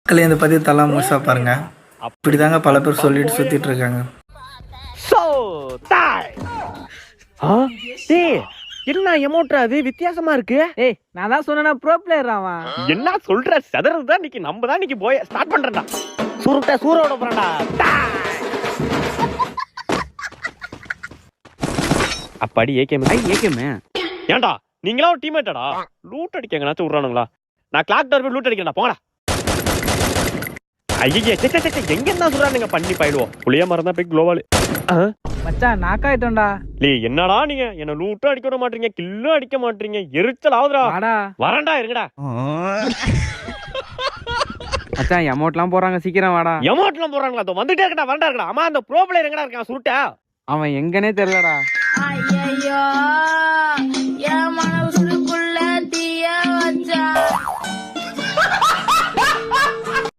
மக்களே இந்த பதியத்தெல்லாம் முழுசா பாருங்க. இப்படிதாங்க பல பேர் சொல்லிட்டு சுத்திட்டு இருக்காங்க. என்ன எமோட்ரா அது வித்தியாசமா இருக்கு? ஏய் நான் தான் சொன்னேனா ப்ரோ பிளேயர் அவன். என்ன சொல்ற? சதறதுதான் இன்னைக்கு நம்ம தான் இன்னைக்கு போய் ஸ்டார்ட் பண்றடா. சுருட்ட சூரோட போறடா. அப்படி ஏகேம் ஏன்டா நீங்களா ஒரு டீம்மேட்டடா? லூட் அடிக்கங்கனாச்சும் விடுறானுங்களா? நான் கிளாக் டவர் போய் லூட் அடிக்கிறேன்டா போங்கடா. ஐயே எங்க என்ன சொல்றானுங்க பண்ணி போயிடுவோம். புளிய மரம் தான் போய் குளோவால். மச்சான் நாக் ஆயிட்டோம்டா. என்னடா நீங்க என்ன லூட்டும் அடிக்க விட மாட்டீங்க, கில்லும் அடிக்க மாட்டீங்க, எரிச்சல் ஆகுதுடா. வாடா வரண்டா இருங்கடா. மச்சான் எமௌண்ட்லாம் போறாங்க, சீக்கிரம் வாடா. எமௌண்ட்லாம் போறாங்களா? அதோ வந்துட்டே இருக்கடா, வரண்டா இருக்கடா. அம்மா அந்த ப்ரோ பிளேயர் எங்கடா இருக்கான்? சுருட்டா அவன் எங்கனே தெரியலடா. ஐயோ